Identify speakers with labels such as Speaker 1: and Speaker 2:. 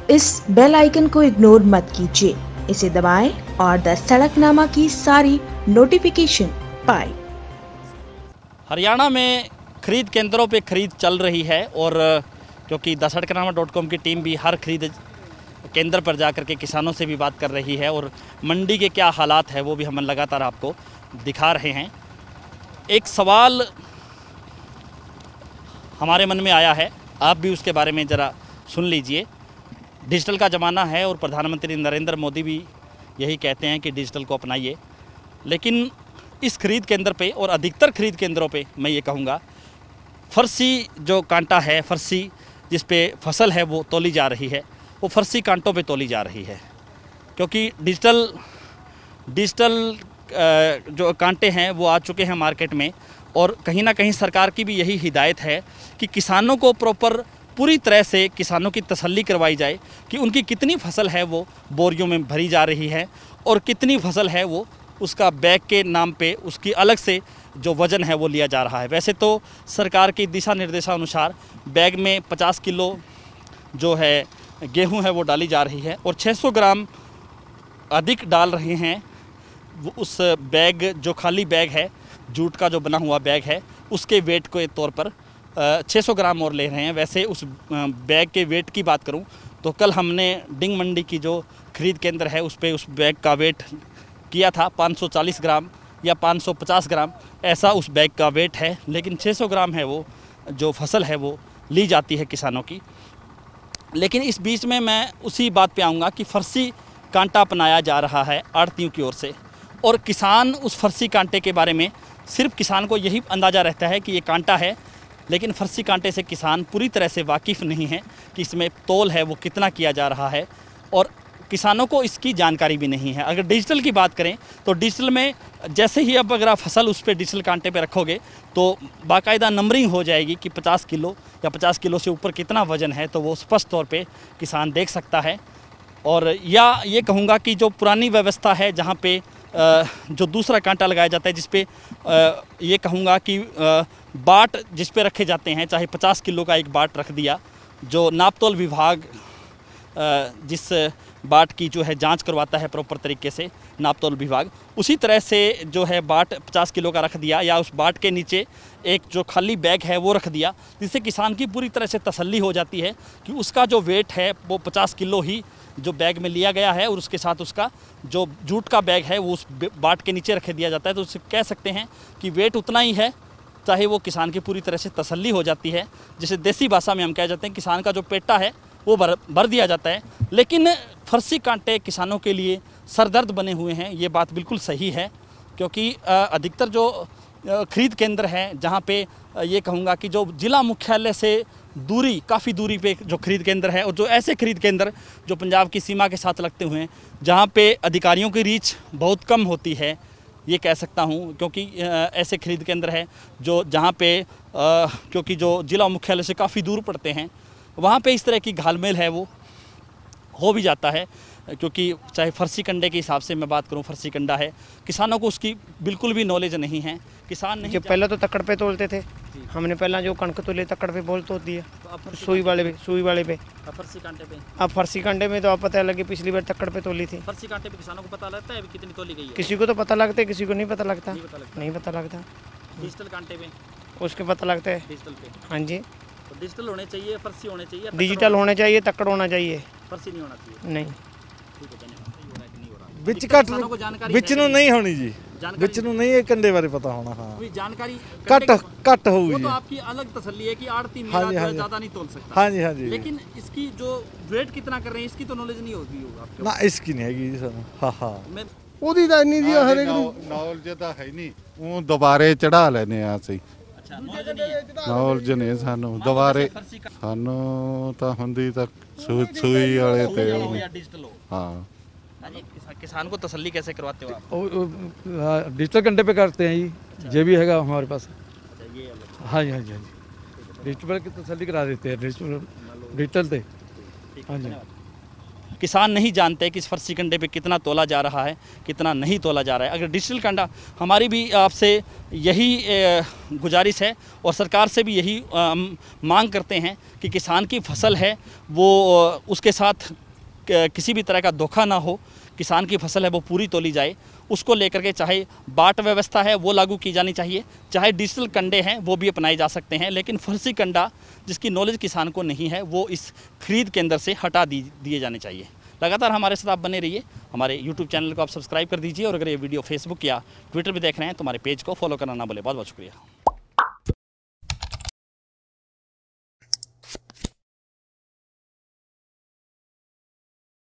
Speaker 1: इस bell icon को ignore मत कीजिए, इसे दबाएं और द सड़कनामा की सारी नोटिफिकेशन पाएं।
Speaker 2: हरियाणा में खरीद केंद्रों पे खरीद चल रही है और क्योंकि द सड़कनामा.com की टीम भी हर खरीद केंद्र पर जाकर के किसानों से भी बात कर रही है और मंडी के क्या हालात है वो भी हम लगातार आपको दिखा रहे हैं। एक सवाल हमारे मन में आया है, आप भी उसके बारे में ज़रा सुन लीजिए। डिजिटल का ज़माना है और प्रधानमंत्री नरेंद्र मोदी भी यही कहते हैं कि डिजिटल को अपनाइए, लेकिन इस खरीद केंद्र पे और अधिकतर खरीद केंद्रों पे मैं ये कहूँगा फर्सी जो कांटा है, फर्सी जिस पे फसल है वो तोली जा रही है, वो फर्सी कांटों पे तोली जा रही है। क्योंकि डिजिटल जो कांटे हैं वो आ चुके हैं मार्केट में और कहीं ना कहीं सरकार की भी यही हिदायत है कि किसानों को प्रॉपर पूरी तरह से किसानों की तसल्ली करवाई जाए कि उनकी कितनी फसल है वो बोरियों में भरी जा रही है और कितनी फसल है वो उसका बैग के नाम पे उसकी अलग से जो वज़न है वो लिया जा रहा है। वैसे तो सरकार के दिशा निर्देशानुसार बैग में 50 किलो जो है गेहूं है वो डाली जा रही है और 600 ग्राम अधिक डाल रहे हैं। वो उस बैग जो खाली बैग है, जूट का जो बना हुआ बैग है, उसके वेट के तौर पर 600 ग्राम और ले रहे हैं। वैसे उस बैग के वेट की बात करूं तो कल हमने डिंग मंडी की जो खरीद केंद्र है उस पर उस बैग का वेट किया था 540 ग्राम या 550 ग्राम, ऐसा उस बैग का वेट है। लेकिन 600 ग्राम है वो जो फसल है वो ली जाती है किसानों की। लेकिन इस बीच में मैं उसी बात पे आऊँगा कि फर्सी कांटा अपनाया जा रहा है आड़तियों की ओर से और किसान उस फर्सी कांटे के बारे में सिर्फ किसान को यही अंदाज़ा रहता है कि ये कांटा है, लेकिन फर्सी कांटे से किसान पूरी तरह से वाकिफ़ नहीं है कि इसमें तोल है वो कितना किया जा रहा है और किसानों को इसकी जानकारी भी नहीं है। अगर डिजिटल की बात करें तो डिजिटल में जैसे ही अब अगर आप फसल उस पर डिजिटल कांटे पे रखोगे तो बाकायदा नंबरिंग हो जाएगी कि 50 किलो या 50 किलो से ऊपर कितना वज़न है, तो वो स्पष्ट तौर पे किसान देख सकता है। और या ये कहूँगा कि जो पुरानी व्यवस्था है जहाँ पे जो दूसरा कांटा लगाया जाता है जिस पे ये कहूँगा कि बाट जिस पे रखे जाते हैं, चाहे 50 किलो का एक बाट रख दिया, जो नापतोल विभाग जिस बाट की जो है जांच करवाता है प्रॉपर तरीके से नापतोल विभाग, उसी तरह से जो है बाट 50 किलो का रख दिया या उस बाट के नीचे एक जो खाली बैग है वो रख दिया, जिससे किसान की पूरी तरह से तसल्ली हो जाती है कि उसका जो वेट है वो 50 किलो ही जो बैग में लिया गया है और उसके साथ उसका जो जूट का बैग है वो उस बाट के नीचे रख दिया जाता है। तो उससे कह सकते हैं कि वेट उतना ही है, चाहे वो किसान की पूरी तरह से तसल्ली हो जाती है। जैसे देसी भाषा में हम कह जाते हैं किसान का जो पेटा है वो भर दिया जाता है। लेकिन फर्सी कांटे किसानों के लिए सरदर्द बने हुए हैं, ये बात बिल्कुल सही है। क्योंकि अधिकतर जो खरीद केंद्र हैं जहाँ पे ये कहूँगा कि जो ज़िला मुख्यालय से दूरी काफ़ी दूरी पे जो खरीद केंद्र है और जो ऐसे खरीद केंद्र जो पंजाब की सीमा के साथ लगते हुए हैं जहाँ पे अधिकारियों की रीच बहुत कम होती है, ये कह सकता हूँ। क्योंकि ऐसे खरीद केंद्र है जो जहाँ पे क्योंकि जो ज़िला मुख्यालय से काफ़ी दूर पड़ते हैं, वहाँ पे इस तरह की घालमेल है वो हो भी जाता है। क्योंकि चाहे फर्सी कंडे के हिसाब से मैं बात करूं, फर्सी कंडा है, किसानों को उसकी बिल्कुल भी नॉलेज नहीं है। किसान नहीं,
Speaker 3: जो पहले तो तक्कड़ पे तोलते थे, हमने पहला जो कणक तोले तक्कड़ पे बोल तो दिया, सुई वाले पे
Speaker 2: फर्सी कांटे पे।
Speaker 3: अब फर्सी कांटे में तो आप पता लगे पिछली बार तक्कड़ पे तोली थी।
Speaker 2: फर्सी कांटे पे किसानों को पता लगता है कितनी तोली गई है?
Speaker 3: किसी को तो पता लगता है, किसी को नहीं पता लगता। नहीं पता लगता।
Speaker 2: डिजिटल कांटे पे उसके
Speaker 3: पता लगता है
Speaker 2: डिजिटल पे।
Speaker 3: हाँ जी,
Speaker 2: तो डिजिटल होने चाहिए, फर्सी होने चाहिए,
Speaker 3: डिजिटल होने चाहिए, तक्कड़ होना चाहिए,
Speaker 2: फर्सी नहीं होना चाहिए।
Speaker 3: नहीं
Speaker 4: ਵਿੱਚ ਨੂੰ ਨਹੀਂ ਹੋਣੀ ਜੀ, ਵਿੱਚ ਨੂੰ नहीं, ये कंडे बारे पता होना। हाँ,
Speaker 2: कोई जानकारी
Speaker 4: कट होगी।
Speaker 2: वो तो आपकी अलग तसल्ली है कि आड़ती मेरा ज़्यादा नहीं तोल सकता।
Speaker 4: हाँ जी, हाँ जी।
Speaker 2: लेकिन इसकी जो वेट कितना कर रहे हैं इसकी तो नॉलेज नहीं होगी आपको
Speaker 4: ना, इसकी नहीं हैगी जी सानू। हाँ हाँ,
Speaker 5: ਉਹਦੀ ਤਾਂ ਇੰਨੀ ਦੀ ਹਰੇਕ ਨੂੰ
Speaker 6: ਨੌਲੇਜ ਤਾਂ ਹੈ ਨਹੀਂ, ਉਹ ਦੁਬਾਰੇ ਚੜਾ ਲੈਨੇ ਆ ਅਸੀਂ।
Speaker 2: अच्छा, नॉलेज नहीं है।
Speaker 6: ਨੌਲੇਜ ਨਹੀਂ ਸਾਨੂੰ ਦੁਬਾਰੇ, ਸਾਨੂੰ ਤਾਂ ਹੁੰਦੀ ਤਾਂ ਸੂਈ ਵਾਲੇ ਤੇ
Speaker 2: हो या डिजिटल हो।
Speaker 6: हाँ।
Speaker 2: हाँ जी, किसान को तसल्ली कैसे करवाते हो आप?
Speaker 7: डिजिटल कंडे पे करते हैं जी, ये भी हैगा हमारे पास।
Speaker 2: अच्छा, ये अलग।
Speaker 7: हाँ जी, हाँ जी, हाँ जी, डिजिटल की तसल्ली करा देते हैं डिजिटल से। हाँ जी,
Speaker 2: किसान नहीं जानते कि इस फर्जी कंडे पे कितना तोला जा रहा है, कितना नहीं तोला जा रहा है। अगर डिजिटल कंडा, हमारी भी आपसे यही गुजारिश है और सरकार से भी यही मांग करते हैं कि किसान की फसल है वो उसके साथ किसी भी तरह का धोखा ना हो, किसान की फसल है वो पूरी तोली जाए। उसको लेकर के चाहे बाट व्यवस्था है वो लागू की जानी चाहिए, चाहे डिजिटल कंडे हैं वो भी अपनाए जा सकते हैं, लेकिन फर्जी कंडा जिसकी नॉलेज किसान को नहीं है वो इस खरीद केंद्र से हटा दिए जाने चाहिए। लगातार हमारे साथ आप बने रहिए। हमारे YouTube चैनल को आप सब्सक्राइब कर दीजिए और अगर ये वीडियो फेसबुक या ट्विटर पर देख रहे हैं तो हमारे पेज को फॉलो करना ना भूलें। बहुत बहुत शुक्रिया।